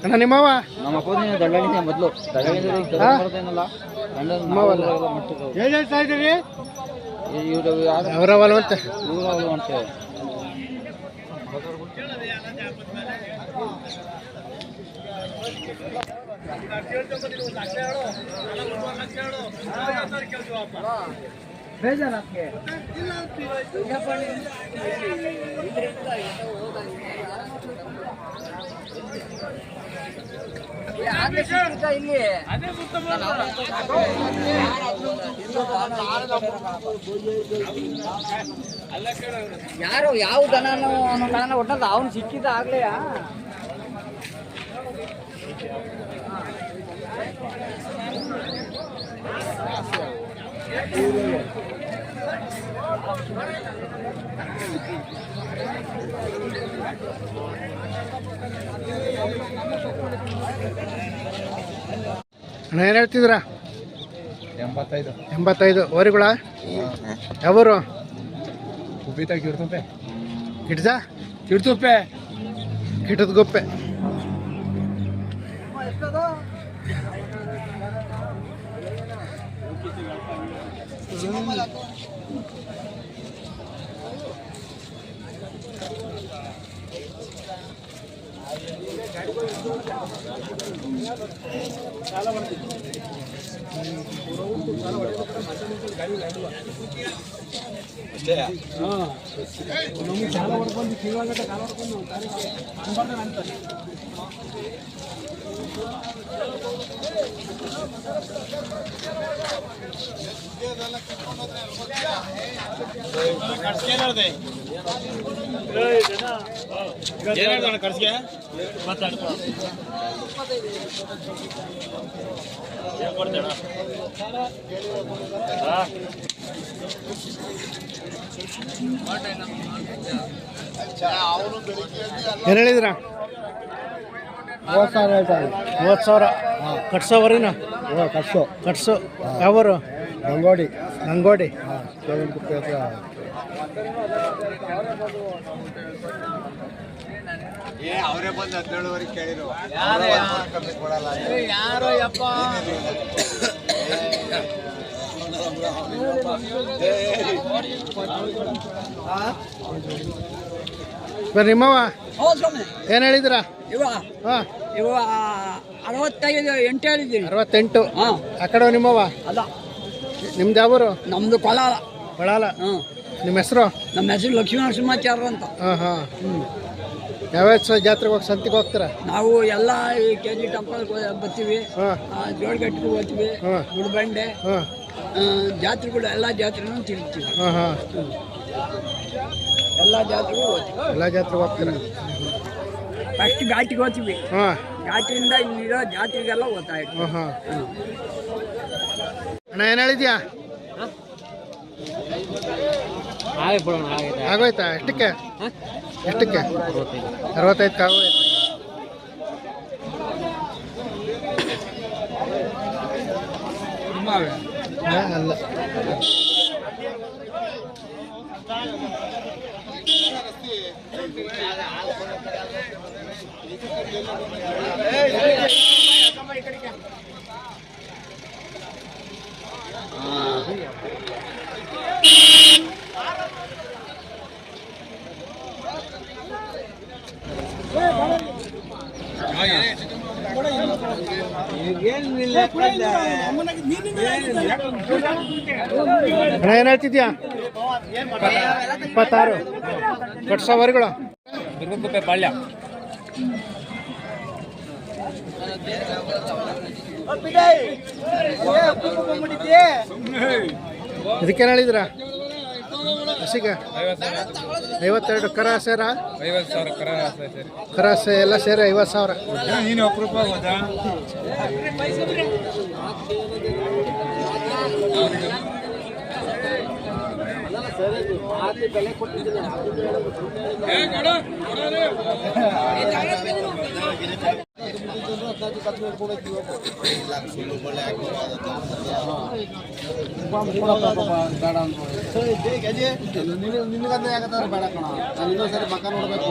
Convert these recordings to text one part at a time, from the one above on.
ಅಣ್ಣ ನಿಮ್ಮವ ನಮ್ಮ ಅಪ್ಪ ದಳ್ಳಾಳಿನೇ ಮೊದಲು ದಳ್ಳಾಳಿನಲ್ಲ ಅವರವಲ್ವಂತೆ ಅಂತೆ ಯಾರು ಯಾವ ದನನೋ ಒಟ್ಟದ ಅವನು ಸಿಕ್ಕಿದ ಆಗ್ಲೆಯಾ ಅಣ್ಣ ಏನು ಹೇಳ್ತಿದ್ರ 85 ಓರಿಗಳ ಯಾವರು ಗಿಡ್ಜ ಕಿಡ್ತುಪ್ಪೆ ಗಿಡದ ಗೊಪ್ಪೆ ಏನು ಹೇಳಿದ್ರ 30,000 ಕಟ್ಸೋವರಿನ ಕಟ್ಸೋ ಯಾವರು ನಂಗೋಡಿ ಅವರೇ ಬಂದು 17ವರೆಗೆ ಕೇಳಿರು ಕಮ್ಮಿ ಕೊಡಲ್ಲ ಯಾರೋ ಯಪ್ಪ ನಿಮ್ಮವ ಏನು ಹೇಳಿದ್ರ ಇವ 65 ಹೇಳಿದ್ದೀನಿ 68 ಆ ಕಡೆ ನಿಮ್ಮವ ಅಲ್ಲ ನಿಮ್ದು ಯಾವರು ನಮ್ದು ಕೊಳಾಲ ನಿಮ್ಮ ಹೆಸರು ನಮ್ಮ ಹೆಸರು ಲಕ್ಷ್ಮೀನರಸಿಂಹಾಚಾರ್ಯ ಅಂತ ಯಾವ್ಯಾವ ಜಾತ್ರೆಗೆ ಹೋಗಿ ಸಂತಿಗೆ ಹೋಗ್ತೀರಾ ನಾವು ಎಲ್ಲ ಈ KG ಟೆಂಪಲ್ ಬರ್ತೀವಿ ಜೋಳಗಟ್ಟಿಗೆ ಹೋಗ್ತೀವಿ ಗುಡ್ಬಂಡೆ ಜಾತ್ರೆಗಳು ಎಲ್ಲ ಜಾತ್ರೆನೂ ತಿರುಗ್ತೀವಿ ಎಲ್ಲ ಜಾತ್ರೆಗೂ ಹೋಗ್ತೀರಾ ಫಸ್ಟ್ ಘಾಟಿಗೆ ಹೋಗ್ತೀವಿ ಘಾಟಿಯಿಂದ ಇಲ್ಲಿರೋ ಜಾತ್ರೆಗೆಲ್ಲ ಹೋಗ್ತಾ ಇರ್ತೀವಿ ಅಣ್ಣ ಏನು ಹೇಳಿದ್ಯಾ ಆಗೋಯ್ತಾ ಎಷ್ಟಕ್ಕೆ 65 ಆಗೋಯ್ತು ಅಲ್ಲ ಏನು ಹೇಳ್ತಿದ್ಯಾ 26 ಕಟ್ಸೋವರೆಗಳು ಪಾಳ್ಯ ಇದಕ್ಕೇನು ಹೇಳಿದ್ರ ಹಸಿಗೆ 52 ಕರ ಸೇರ 50,000 ಕರ ಎಲ್ಲ ಸೇರಿ 50,000 ನೀನು ಅಪರೂಪ ಹೋದ ನಿನಗಂತ ಯಾಕಂದ್ರೆ ಬೇಡ ಕಣ ನಾನು ಇನ್ನೊಂದ್ಸರಿ ಮಕ್ಕ ನೋಡ್ಬೇಕು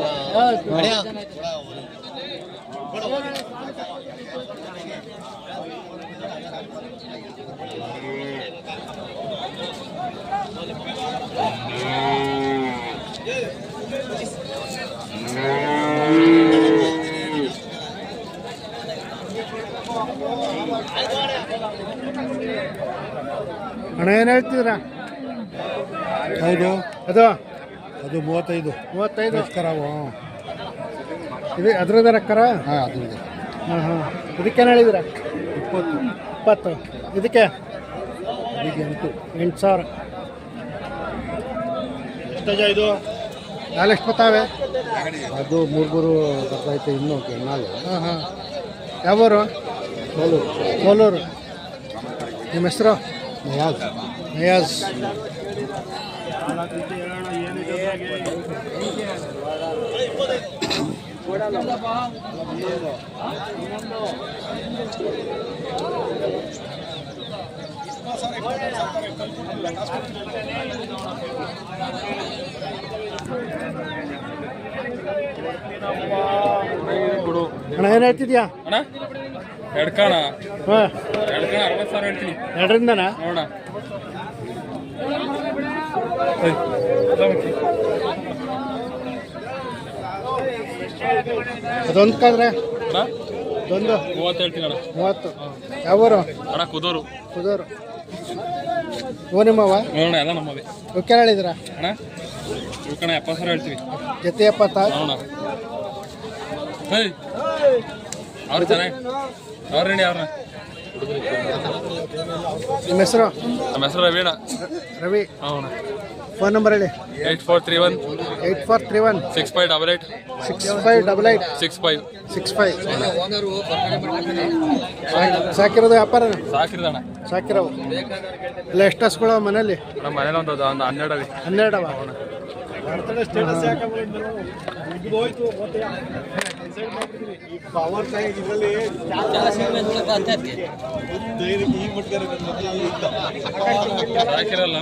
ಹಣ ಏನು ಹೇಳ್ತಿದ್ರ ಹೌದು ಅದು ಅದು 35 35 ಕರಾವು. ಇದು ಅದ್ರದಾರ ಕರ. ಹಾಂ ಅದು ಇದೆ. ಹಾಂ ಹಾಂ ಇದಕ್ಕೇನು ಹೇಳಿದಿರ? 20 ಇದಕ್ಕೆ ಅದಕ್ಕೆ 8,000. ಇದು ಹಾಲು ಎಷ್ಟು ಬರ್ತಾವೆ? ಅದು 3 ಬರ್ತೈತೆ ಇನ್ನೂ ನಾಳೆ. ಹಾಂ ಹಾಂ ಯಾವೂರು? ಕೋಲೂರು. ನಿಮ್ಮ ಹೆಸರು? ನಯಾಜ್. ಅಣ್ಣ ಏನು ಹೇಳ್ತಿದ್ಯಾ? ಅಣ್ಣ ಎಡ್ಕಣ ಹಾಂ 60,000 ಹೇಳ್ತೀನಿ. 2ರಿಂದನಾ? ನೋಡೋಣ ಅದೊಂದು ಕಾದ್ರೆ ಅಣ್ಣ ಅದೊಂದು 30 ಹೇಳ್ತೀನಿ ಅಣ್ಣ. 30. ಯಾವೂರು? ಅಣ್ಣ ಕುದೂರು. ಓ ನಿಮ್ಮವ? ನೋಡೋಣ ಎಲ್ಲ ನಮ್ಮವೆ. ಓಕೆ ಹೇಳಿದ್ರ? ಅಣ್ಣ ಇವಕ್ಕಣ 70,000 ಹೇಳ್ತೀವಿ. ಜೊತೆ 70. ನೋಡೋಣ ಅವ್ರು ಚೆನ್ನಾಗಿ ಅವ್ರು ರೆಡಿ ಅವ್ರನ್ನ. ನಿಮ್ಮ ಹೆಸರು? ನಮ್ಮ ಹೆಸರು ರವೀಣ. ರವಿ. ಹೌಣ. ಫೋನ್ ನಂಬರ್ ಹೇಳಿ. 8431 8431 6588 6588 65 65. ಸಾಕಿರೋದು ವ್ಯಾಪಾರ? ಸಾಕಿರ್ದಣ್ಣ. ಸಾಕಿರೋವು ಇಲ್ಲ. ಎಷ್ಟು ಹಸುಗಳು ಮನೇಲಿ? ನಮ್ಮ ಮನೇಲಿ ಒಂದು 12 ಅವಿ. 12 ಅವ. ಸಾಕಿರಲ್ಲ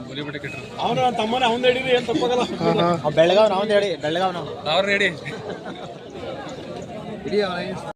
ಬುರಿ ಬಟ್ಟೆ ಕೆಟ್ಟರು. ಅವನ ತಮ್ಮನ ಅವ್ನು ಹೇಳಿರಿ ಏನು ತಪ್ಪಾಗಲ್ಲ. ಹಾಂ ಹಾಂ ಬೆಳಗಾವ್ ನಾವು ಹೇಳಿ ಬೆಳಗಾವ್ ನಾವು ಅವ್ರು ರೆಡಿ.